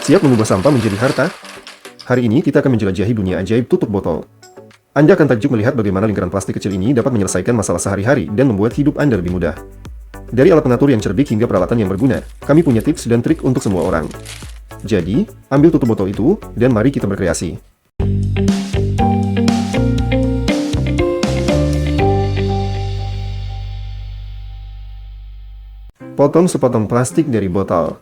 Siap mengubah sampah menjadi harta? Hari ini kita akan menjelajahi dunia ajaib tutup botol. Anda akan takjub melihat bagaimana lingkaran plastik kecil ini dapat menyelesaikan masalah sehari-hari dan membuat hidup Anda lebih mudah. Dari alat pengatur yang cerdik hingga peralatan yang berguna, kami punya tips dan trik untuk semua orang. Jadi, ambil tutup botol itu, dan mari kita berkreasi. Potong sepotong plastik dari botol.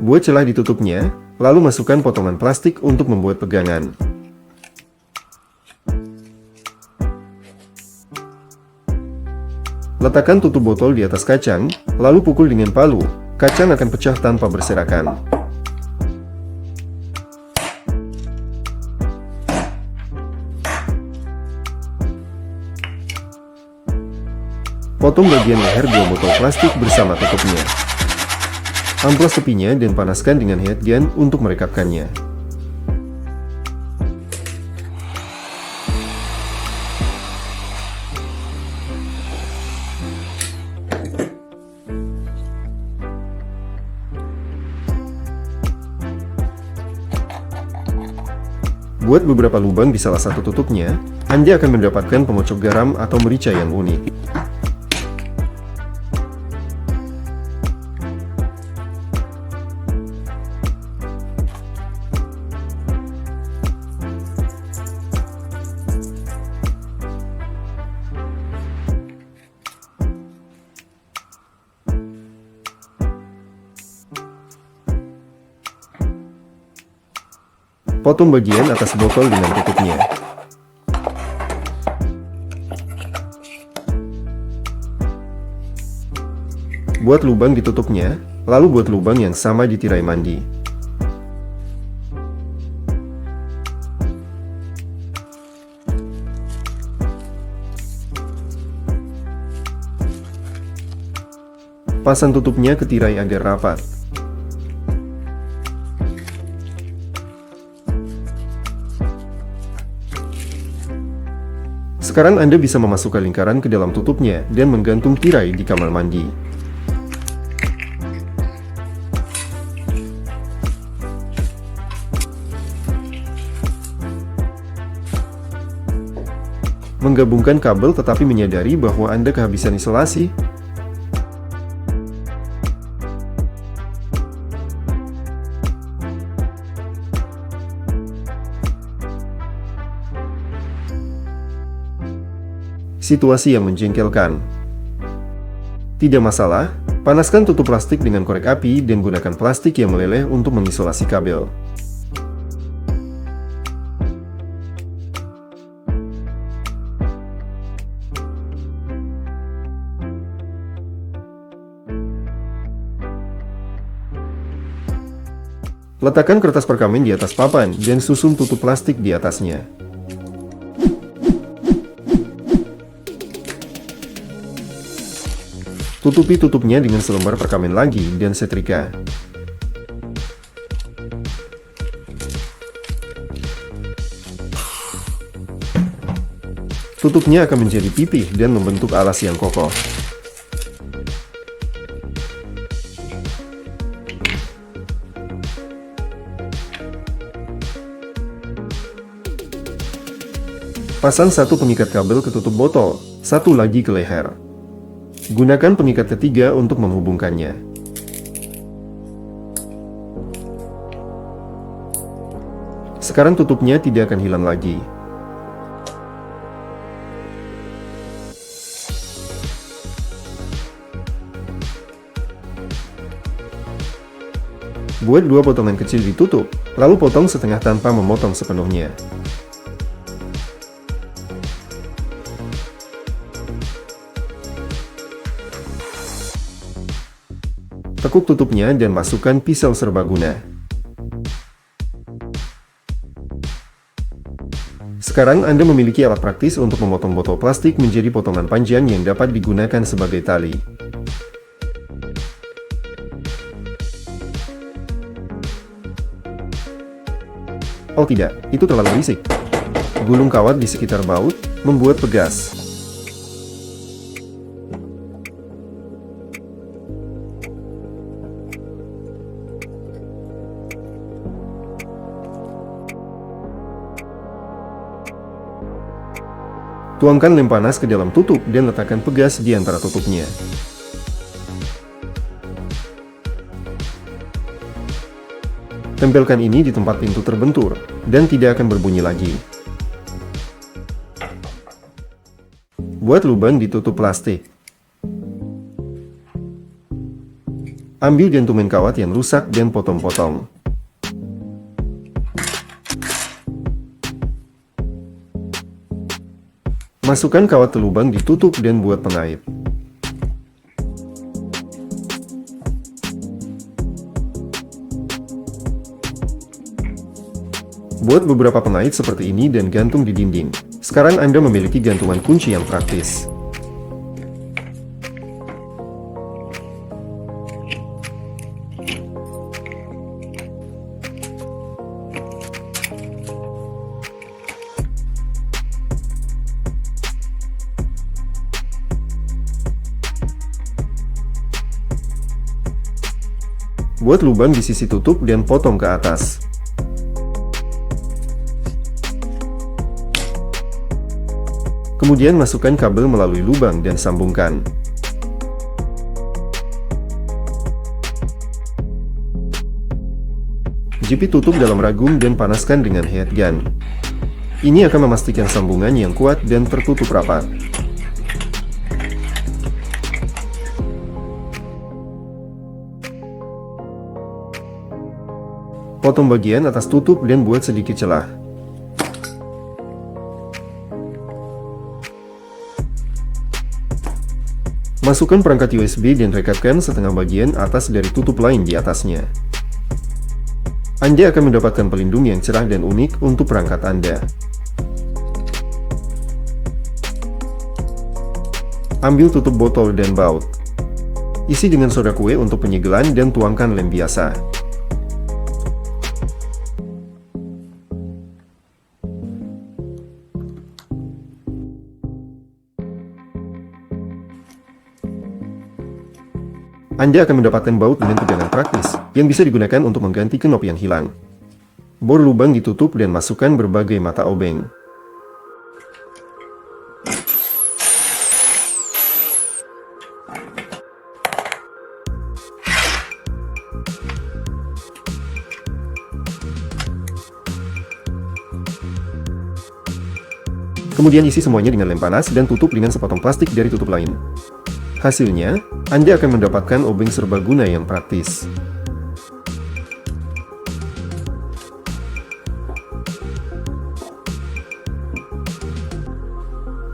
Buat celah di tutupnya, lalu masukkan potongan plastik untuk membuat pegangan. Letakkan tutup botol di atas kacang, lalu pukul dengan palu. Kacang akan pecah tanpa berserakan. Potong bagian leher dua botol plastik bersama tutupnya. Amplas tepinya dan panaskan dengan heat gun untuk merekatkannya. Buat beberapa lubang di salah satu tutupnya, Anda akan mendapatkan pemocok garam atau merica yang unik. Potong bagian atas botol dengan tutupnya. Buat lubang di tutupnya, lalu buat lubang yang sama di tirai mandi. Pasang tutupnya ke tirai agar rapat. Sekarang Anda bisa memasukkan lingkaran ke dalam tutupnya dan menggantung tirai di kamar mandi. Menggabungkan kabel tetapi menyadari bahwa Anda kehabisan isolasi. Situasi yang menjengkelkan. Tidak masalah, panaskan tutup plastik dengan korek api dan gunakan plastik yang meleleh untuk mengisolasi kabel. Letakkan kertas perkamen di atas papan dan susun tutup plastik di atasnya. Tutupi tutupnya dengan selembar perkamen lagi dan setrika. Tutupnya akan menjadi pipih dan membentuk alas yang kokoh. Pasang satu pengikat kabel ke tutup botol, satu lagi ke leher. Gunakan pengikat ketiga untuk menghubungkannya. Sekarang tutupnya tidak akan hilang lagi. Buat dua potongan kecil ditutup, lalu potong setengah tanpa memotong sepenuhnya. Tekuk tutupnya dan masukkan pisau serbaguna. Sekarang Anda memiliki alat praktis untuk memotong botol plastik menjadi potongan panjang yang dapat digunakan sebagai tali. Oh tidak, itu terlalu berisik. Gulung kawat di sekitar baut membuat pegas. Tuangkan lem panas ke dalam tutup dan letakkan pegas di antara tutupnya. Tempelkan ini di tempat pintu terbentur, dan tidak akan berbunyi lagi. Buat lubang di tutup plastik. Ambil gantungan kawat yang rusak dan potong-potong. Masukkan kawat ke lubang ditutup dan buat pengait. Buat beberapa pengait seperti ini dan gantung di dinding. Sekarang Anda memiliki gantungan kunci yang praktis. Buat lubang di sisi tutup dan potong ke atas. Kemudian masukkan kabel melalui lubang dan sambungkan. Jepit tutup dalam ragum dan panaskan dengan heat gun. Ini akan memastikan sambungan yang kuat dan tertutup rapat. Potong bagian atas tutup dan buat sedikit celah. Masukkan perangkat USB dan rekatkan setengah bagian atas dari tutup lain di atasnya. Anda akan mendapatkan pelindung yang cerah dan unik untuk perangkat Anda. Ambil tutup botol dan baut. Isi dengan soda kue untuk penyegelan dan tuangkan lem biasa. Anda akan mendapatkan baut dengan pegangan praktis, yang bisa digunakan untuk mengganti knop yang hilang. Bor lubang ditutup dan masukkan berbagai mata obeng. Kemudian isi semuanya dengan lem panas dan tutup dengan sepotong plastik dari tutup lain. Hasilnya, Anda akan mendapatkan obeng serbaguna yang praktis.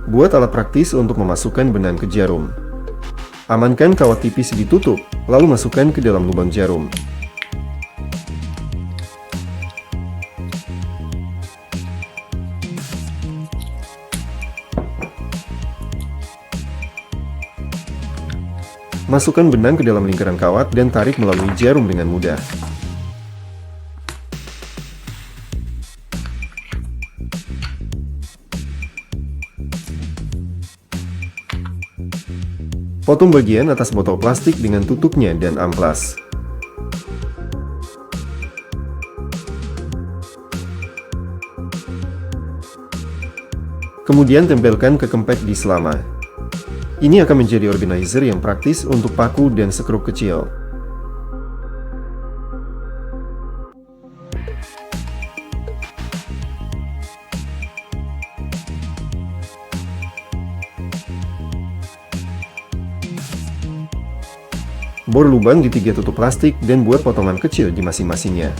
Buat alat praktis untuk memasukkan benang ke jarum. Amankan kawat tipis ditutup, lalu masukkan ke dalam lubang jarum. Masukkan benang ke dalam lingkaran kawat dan tarik melalui jarum dengan mudah. Potong bagian atas botol plastik dengan tutupnya dan amplas. Kemudian tempelkan ke kempek di selama. Ini akan menjadi organizer yang praktis untuk paku dan sekrup kecil. Bor lubang di 3 tutup plastik dan buat potongan kecil di masing-masingnya.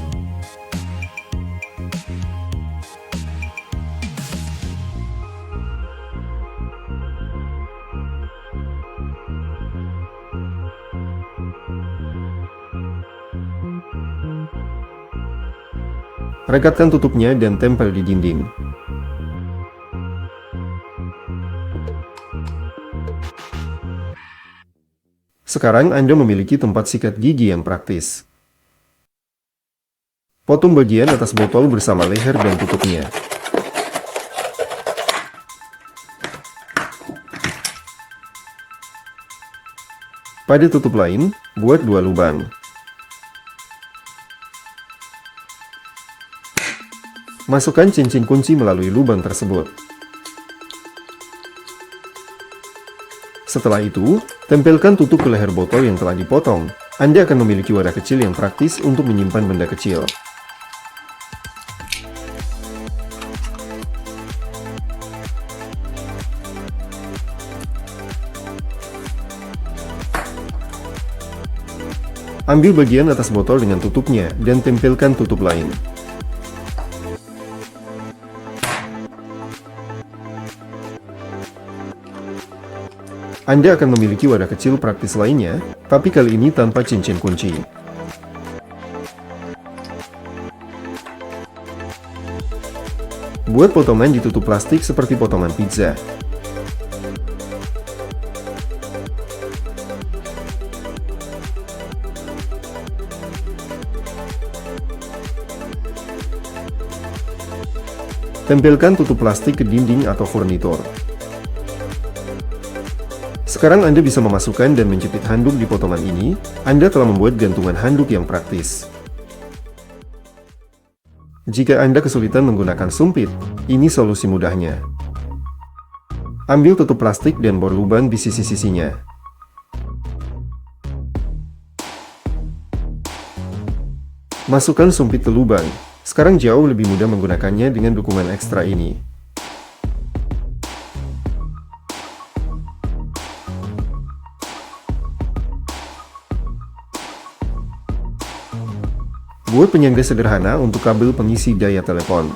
Rekatkan tutupnya dan tempel di dinding. Sekarang Anda memiliki tempat sikat gigi yang praktis. Potong bagian atas botol bersama leher dan tutupnya. Pada tutup lain, buat 2 lubang. Masukkan cincin kunci melalui lubang tersebut. Setelah itu, tempelkan tutup ke leher botol yang telah dipotong. Anda akan memiliki wadah kecil yang praktis untuk menyimpan benda kecil. Ambil bagian atas botol dengan tutupnya dan tempelkan tutup lain. Anda akan memiliki wadah kecil praktis lainnya, tapi kali ini tanpa cincin kunci. Buat potongan di tutup plastik seperti potongan pizza. Tempelkan tutup plastik ke dinding atau furnitur. Sekarang Anda bisa memasukkan dan menjepit handuk di potongan ini. Anda telah membuat gantungan handuk yang praktis. Jika Anda kesulitan menggunakan sumpit, ini solusi mudahnya. Ambil tutup plastik dan bor lubang di sisi-sisinya. Masukkan sumpit ke lubang. Sekarang jauh lebih mudah menggunakannya dengan dukungan ekstra ini. Buat penyangga sederhana untuk kabel pengisi daya telepon.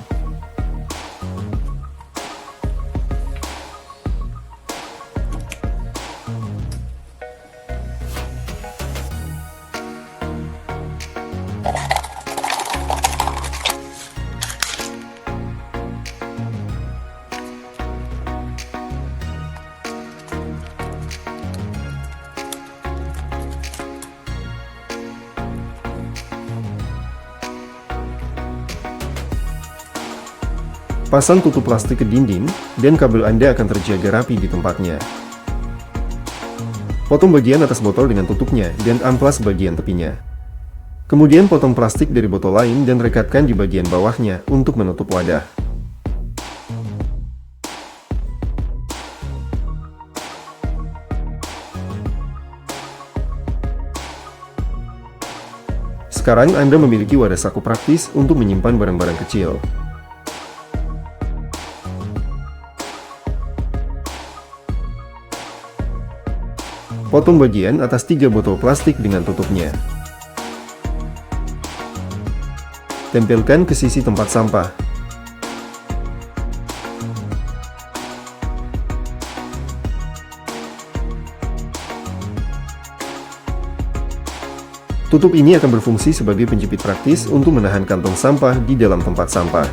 Pasang tutup plastik ke dinding, dan kabel Anda akan terjaga rapi di tempatnya. Potong bagian atas botol dengan tutupnya, dan amplas bagian tepinya. Kemudian potong plastik dari botol lain dan rekatkan di bagian bawahnya untuk menutup wadah. Sekarang Anda memiliki wadah saku praktis untuk menyimpan barang-barang kecil. Potong bagian atas 3 botol plastik dengan tutupnya. Tempelkan ke sisi tempat sampah. Tutup ini akan berfungsi sebagai penjepit praktis untuk menahan kantong sampah di dalam tempat sampah.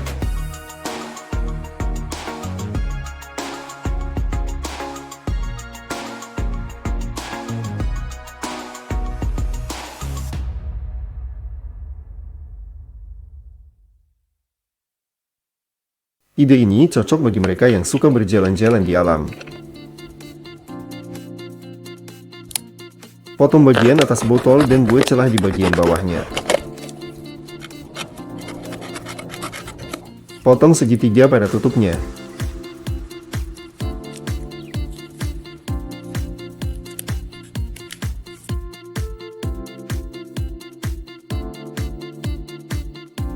Ide ini cocok bagi mereka yang suka berjalan-jalan di alam. Potong bagian atas botol dan buat celah di bagian bawahnya. Potong segitiga pada tutupnya.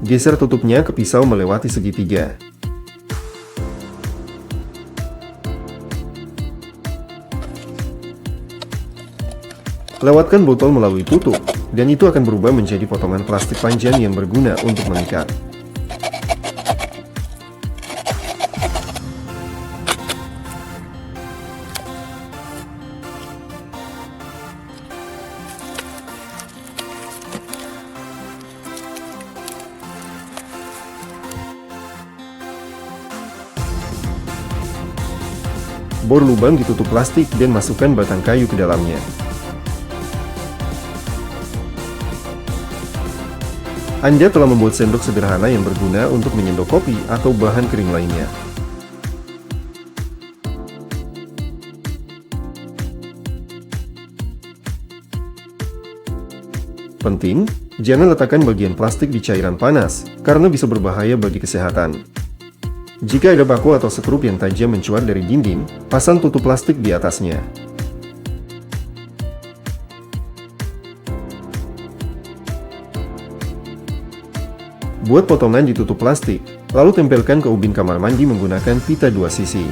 Geser tutupnya ke pisau melewati segitiga. Lewatkan botol melalui tutup, dan itu akan berubah menjadi potongan plastik panjang yang berguna untuk mengikat. Bor lubang ditutup plastik dan masukkan batang kayu ke dalamnya. Anda telah membuat sendok sederhana yang berguna untuk menyendok kopi atau bahan kering lainnya. Penting, jangan letakkan bagian plastik di cairan panas, karena bisa berbahaya bagi kesehatan. Jika ada paku atau sekrup yang tajam mencuat dari dinding, pasang tutup plastik di atasnya. Buat potongan di tutup plastik, lalu tempelkan ke ubin kamar mandi menggunakan pita 2 sisi.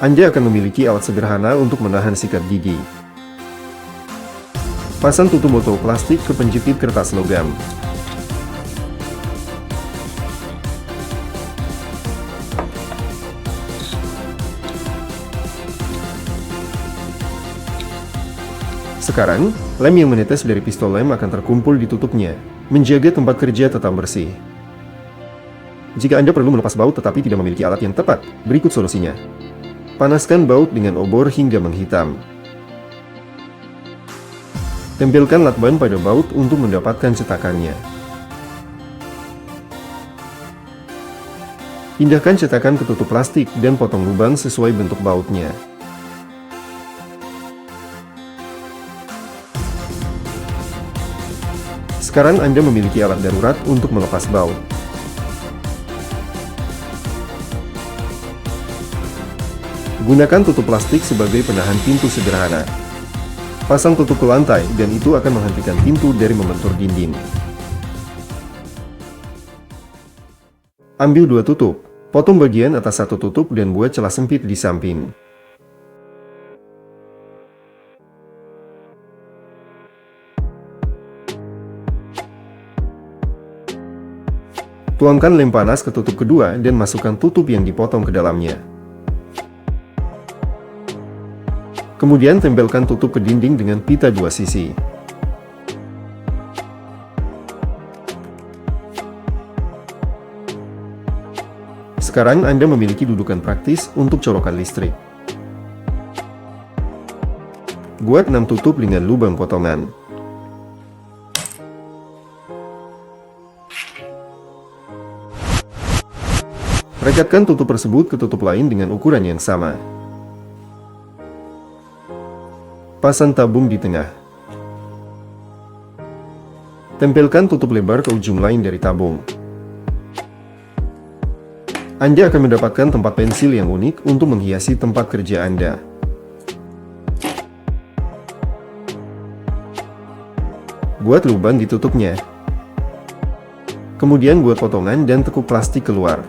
Anda akan memiliki alat sederhana untuk menahan sikat gigi. Pasang tutup botol plastik ke penjepit kertas logam. Sekarang, lem yang menetes dari pistol lem akan terkumpul di tutupnya, menjaga tempat kerja tetap bersih. Jika Anda perlu melepas baut tetapi tidak memiliki alat yang tepat, berikut solusinya. Panaskan baut dengan obor hingga menghitam. Tempelkan lakban pada baut untuk mendapatkan cetakannya. Pindahkan cetakan ke tutup plastik dan potong lubang sesuai bentuk bautnya. Sekarang Anda memiliki alat darurat untuk melepas baut. Gunakan tutup plastik sebagai penahan pintu sederhana. Pasang tutup ke lantai dan itu akan menghentikan pintu dari membentur dinding. Ambil 2 tutup, potong bagian atas satu tutup dan buat celah sempit di samping. Tuangkan lem panas ke tutup kedua dan masukkan tutup yang dipotong ke dalamnya. Kemudian tempelkan tutup ke dinding dengan pita 2 sisi. Sekarang Anda memiliki dudukan praktis untuk colokan listrik. Buat 6 tutup dengan lubang potongan. Rekatkan tutup tersebut ke tutup lain dengan ukuran yang sama. Pasang tabung di tengah. Tempelkan tutup lebar ke ujung lain dari tabung. Anda akan mendapatkan tempat pensil yang unik untuk menghiasi tempat kerja Anda. Buat lubang di tutupnya. Kemudian buat potongan dan tekuk plastik keluar.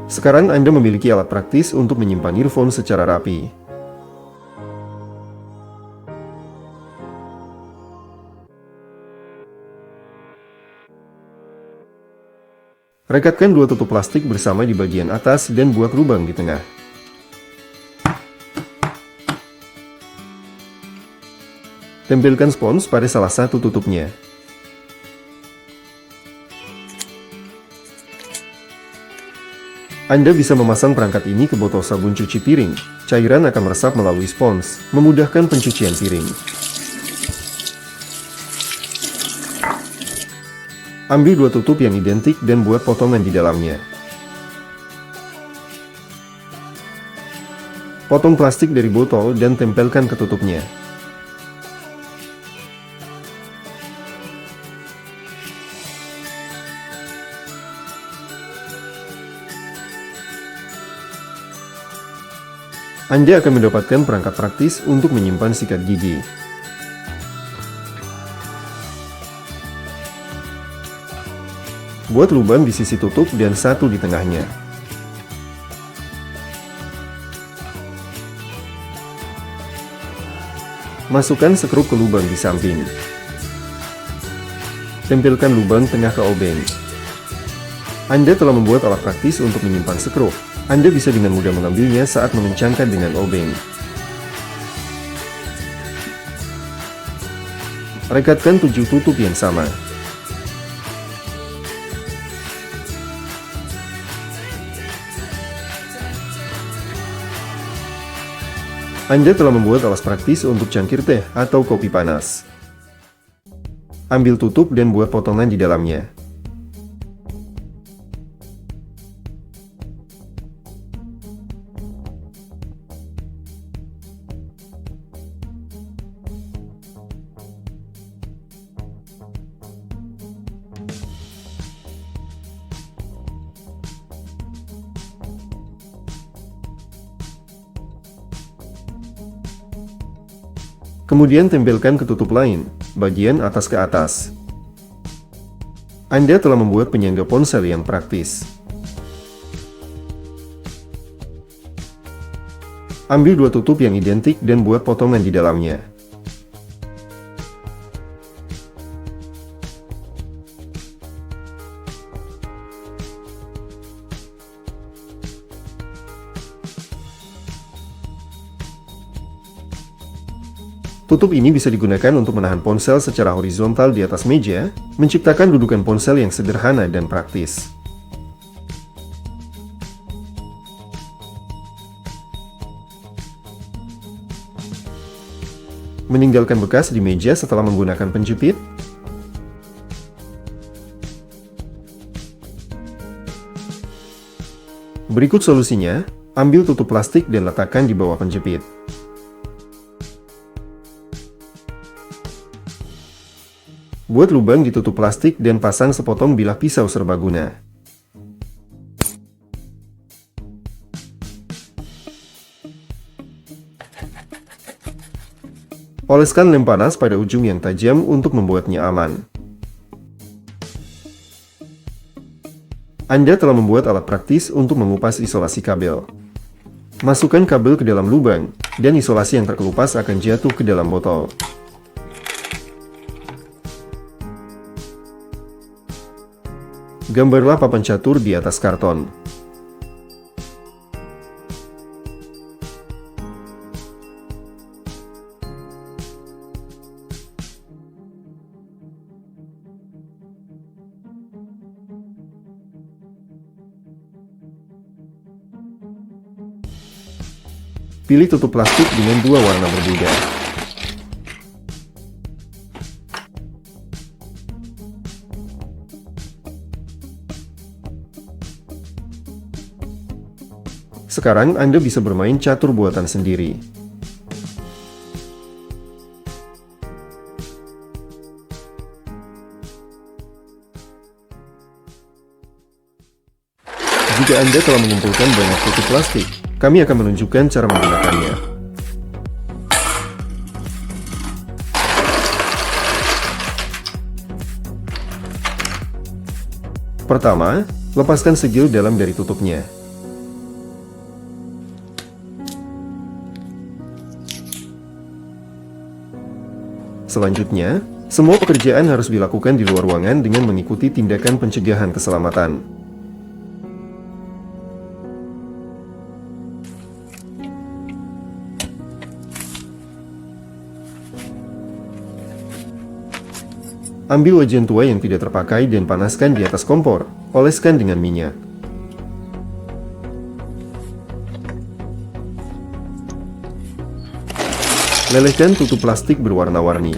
Sekarang Anda memiliki alat praktis untuk menyimpan earphone secara rapi. Rekatkan 2 tutup plastik bersama di bagian atas dan buat lubang di tengah. Tempelkan spons pada salah satu tutupnya. Anda bisa memasang perangkat ini ke botol sabun cuci piring. Cairan akan meresap melalui spons, memudahkan pencucian piring. Ambil 2 tutup yang identik dan buat potongan di dalamnya. Potong plastik dari botol dan tempelkan ke tutupnya. Anda akan mendapatkan perangkat praktis untuk menyimpan sikat gigi. Buat lubang di sisi tutup dan satu di tengahnya. Masukkan sekrup ke lubang di samping. Tempelkan lubang tengah ke obeng. Anda telah membuat alat praktis untuk menyimpan skrup. Anda bisa dengan mudah mengambilnya saat mengencangkan dengan obeng. Rekatkan 7 tutup yang sama. Anda telah membuat alas praktis untuk cangkir teh atau kopi panas. Ambil tutup dan buat potongan di dalamnya. Kemudian tempelkan ke tutup lain, bagian atas ke atas. Anda telah membuat penyangga ponsel yang praktis. Ambil 2 tutup yang identik dan buat potongan di dalamnya. Tutup ini bisa digunakan untuk menahan ponsel secara horizontal di atas meja, menciptakan dudukan ponsel yang sederhana dan praktis. Meninggalkan bekas di meja setelah menggunakan penjepit. Berikut solusinya, ambil tutup plastik dan letakkan di bawah penjepit. Buat lubang di tutup plastik dan pasang sepotong bilah pisau serbaguna. Oleskan lem panas pada ujung yang tajam untuk membuatnya aman. Anda telah membuat alat praktis untuk mengupas isolasi kabel. Masukkan kabel ke dalam lubang, dan isolasi yang terkelupas akan jatuh ke dalam botol. Gambarlah papan catur di atas karton. Pilih tutup plastik dengan 2 warna berbeda. Sekarang Anda bisa bermain catur buatan sendiri. Jika Anda telah mengumpulkan banyak tutup plastik, kami akan menunjukkan cara menggunakannya. Pertama, lepaskan segel dalam dari tutupnya. Selanjutnya, semua pekerjaan harus dilakukan di luar ruangan dengan mengikuti tindakan pencegahan keselamatan. Ambil wajan tua yang tidak terpakai dan panaskan di atas kompor. Oleskan dengan minyak. Lelehkan tutup plastik berwarna-warni.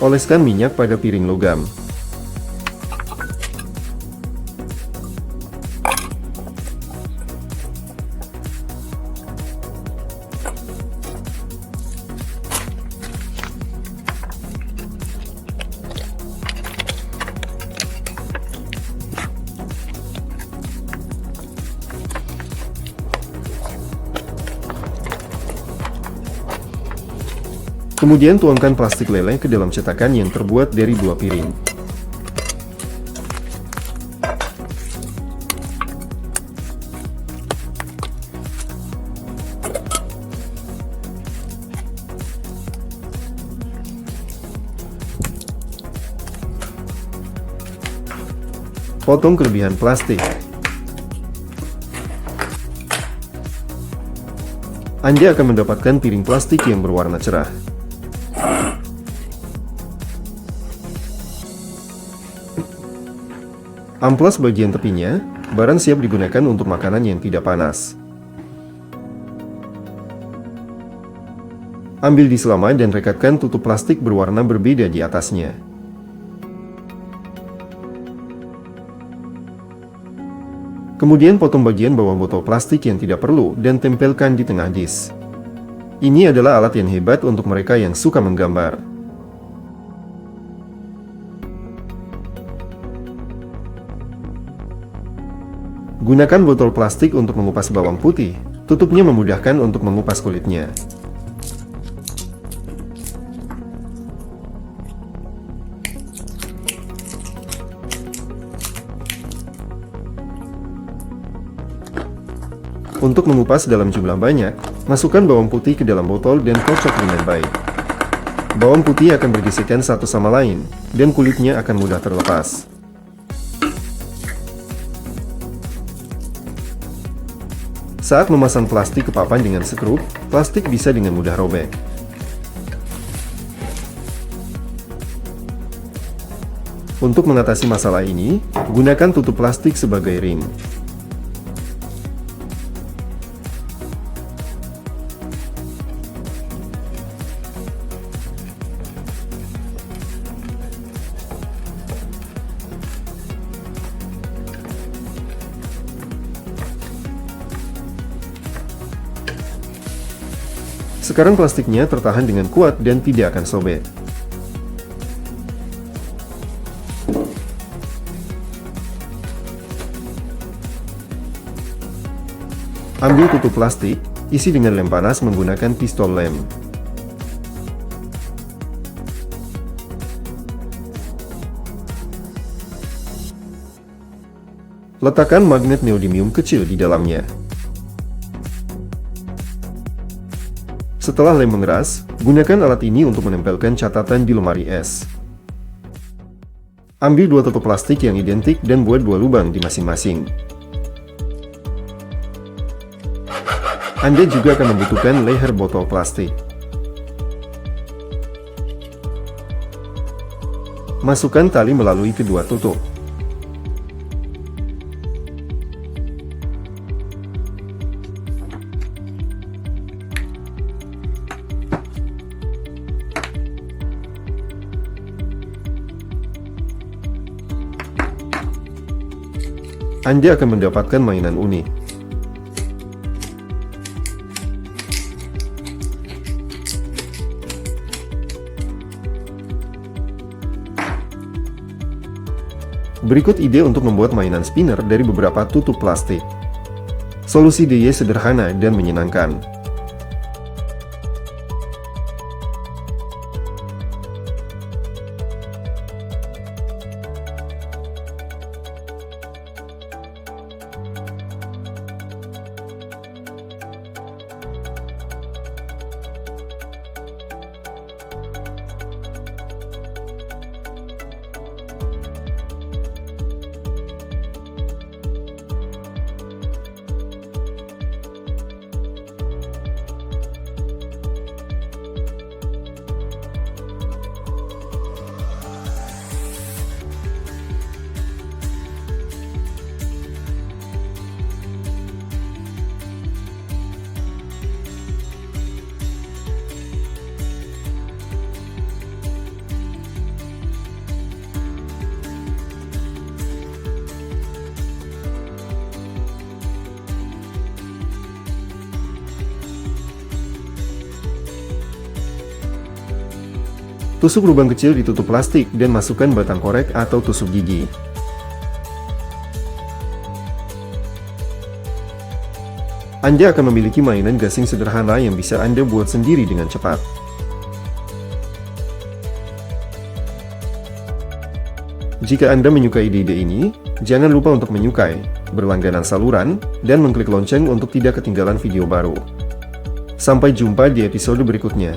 Oleskan minyak pada piring logam. Kemudian tuangkan plastik lele ke dalam cetakan yang terbuat dari 2 piring. Potong kelebihan plastik. Anda akan mendapatkan piring plastik yang berwarna cerah. Amplas bagian tepinya, barang siap digunakan untuk makanan yang tidak panas. Ambil di selama dan rekatkan tutup plastik berwarna berbeda di atasnya. Kemudian potong bagian bawah botol plastik yang tidak perlu dan tempelkan di tengah disk. Ini adalah alat yang hebat untuk mereka yang suka menggambar. Gunakan botol plastik untuk mengupas bawang putih. Tutupnya memudahkan untuk mengupas kulitnya. Untuk mengupas dalam jumlah banyak, masukkan bawang putih ke dalam botol dan kocok dengan baik. Bawang putih akan bergesekan satu sama lain, dan kulitnya akan mudah terlepas. Saat memasang plastik ke papan dengan skrup, plastik bisa dengan mudah robek. Untuk mengatasi masalah ini, gunakan tutup plastik sebagai ring. Sekarang plastiknya tertahan dengan kuat dan tidak akan sobek. Ambil tutup plastik, isi dengan lem panas menggunakan pistol lem. Letakkan magnet neodymium kecil di dalamnya. Setelah lem mengeras, gunakan alat ini untuk menempelkan catatan di lemari es. Ambil 2 tutup plastik yang identik dan buat 2 lubang di masing-masing. Anda juga akan membutuhkan leher botol plastik. Masukkan tali melalui kedua tutup. Anda akan mendapatkan mainan unik. Berikut ide untuk membuat mainan spinner dari beberapa tutup plastik. Solusi DIY sederhana dan menyenangkan. Tusuk lubang kecil di tutup plastik dan masukkan batang korek atau tusuk gigi. Anda akan memiliki mainan gasing sederhana yang bisa Anda buat sendiri dengan cepat. Jika Anda menyukai ide ini, jangan lupa untuk menyukai, berlangganan saluran, dan mengklik lonceng untuk tidak ketinggalan video baru. Sampai jumpa di episode berikutnya.